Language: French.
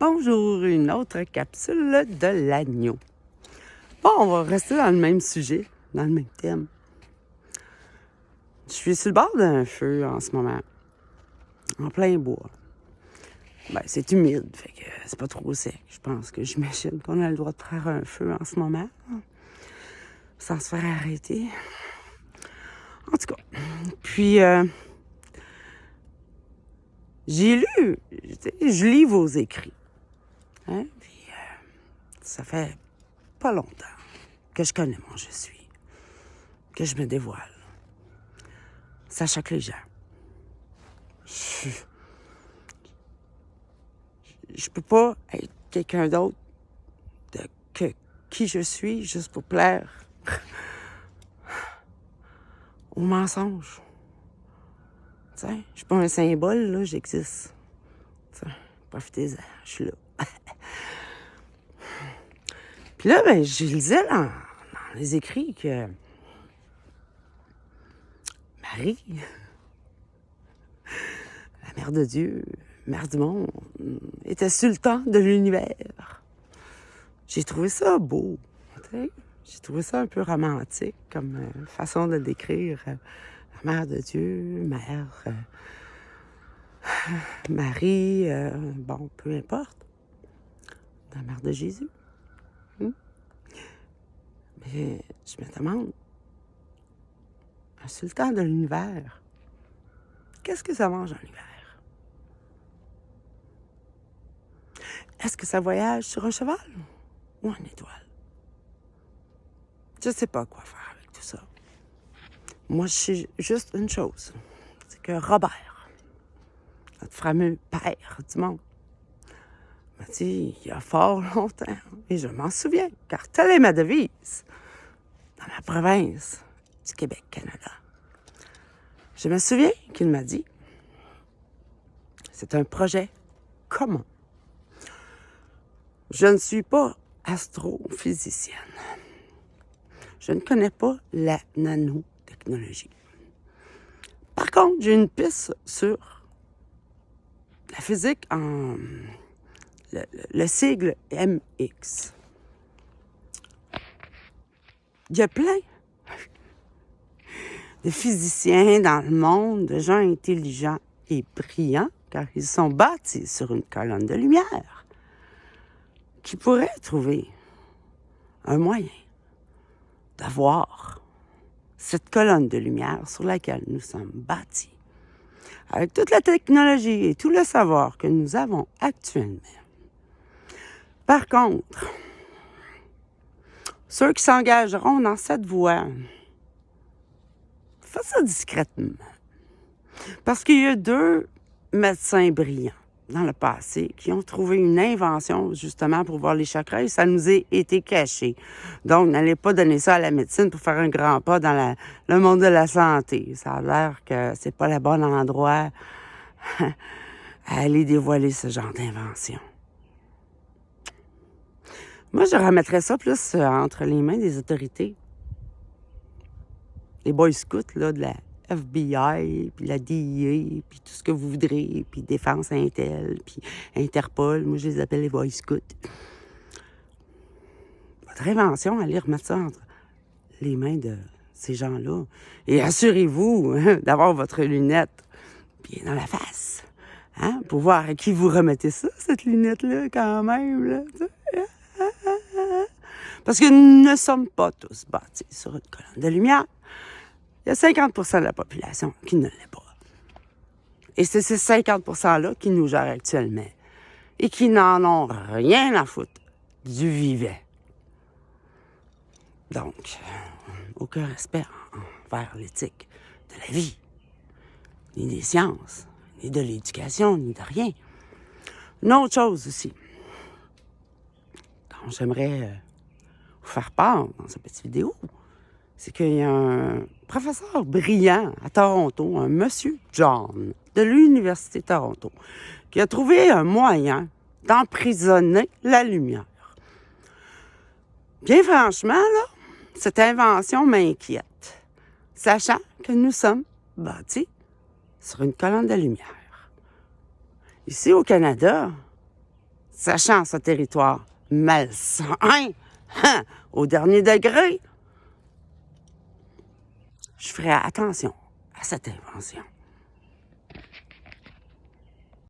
Bonjour, une autre capsule de l'agneau. Bon, on va rester dans le même sujet, dans le même thème. Je suis sur le bord d'un feu en ce moment, en plein bois. C'est humide, fait que c'est pas trop sec. Je pense que j'imagine qu'on a le droit de faire un feu en ce moment, sans se faire arrêter. En tout cas, puis j'ai lu, je lis vos écrits. Hein? Puis, ça fait pas longtemps que je connais mon je suis, que je me dévoile. Ça choque les gens. Je peux pas être quelqu'un d'autre que qui je suis juste pour plaire au mensonge. Tu sais, je suis pas un symbole, là, j'existe. T'sais, profitez-en, je suis là. Puis là, je lisais dans les écrits que Marie, la mère de Dieu, mère du monde, était sultan de l'univers. J'ai trouvé ça beau, t'sais. J'ai trouvé ça un peu romantique comme façon de décrire la mère de Dieu, mère, Marie, peu importe, la mère de Jésus. Mais je me demande, un sultan de l'univers, qu'est-ce que ça mange en hiver? Est-ce que ça voyage sur un cheval ou en étoile? Je sais pas quoi faire avec tout ça. Moi, je sais juste une chose, c'est que Robert, notre fameux père du monde, m'a dit il y a fort longtemps, et je m'en souviens, car telle est ma devise dans ma province du Québec-Canada. Je me souviens qu'il m'a dit c'est un projet commun. Je ne suis pas astrophysicienne. Je ne connais pas la nanotechnologie. Par contre, j'ai une piste sur la physique en le sigle MX. Il y a plein de physiciens dans le monde, de gens intelligents et brillants, car ils sont bâtis sur une colonne de lumière, qui pourraient trouver un moyen d'avoir cette colonne de lumière sur laquelle nous sommes bâtis, avec toute la technologie et tout le savoir que nous avons actuellement. Par contre, ceux qui s'engageront dans cette voie, faites ça discrètement. Parce qu'il y a 2 médecins brillants dans le passé qui ont trouvé une invention justement pour voir les chakras et ça nous a été caché. Donc, n'allez pas donner ça à la médecine pour faire un grand pas dans le monde de la santé. Ça a l'air que c'est pas le bon endroit à aller dévoiler ce genre d'invention. Moi, je remettrais ça plus entre les mains des autorités. Les Boy Scouts, là, de la FBI, puis la DIA, puis tout ce que vous voudrez, puis Défense Intel, puis Interpol. Moi, je les appelle les Boy Scouts. Votre invention, allez remettre ça entre les mains de ces gens-là. Et assurez-vous d'avoir votre lunette bien dans la face. Hein? Pour voir à qui vous remettez ça, cette lunette-là, quand même. Là. Parce que nous ne sommes pas tous bâtis sur une colonne de lumière. Il y a 50% de la population qui ne l'est pas. Et c'est ces 50%-là qui nous gèrent actuellement et qui n'en ont rien à foutre du vivant. Donc, aucun respect envers l'éthique de la vie, ni des sciences, ni de l'éducation, ni de rien. Une autre chose aussi, dont j'aimerais vous faire part dans cette petite vidéo, c'est qu'il y a un professeur brillant à Toronto, un monsieur John, de l'Université de Toronto, qui a trouvé un moyen d'emprisonner la lumière. Bien franchement, là, cette invention m'inquiète, sachant que nous sommes bâtis sur une colonne de lumière. Ici, au Canada, sachant ce territoire malsain, au dernier degré, je ferai attention à cette invention.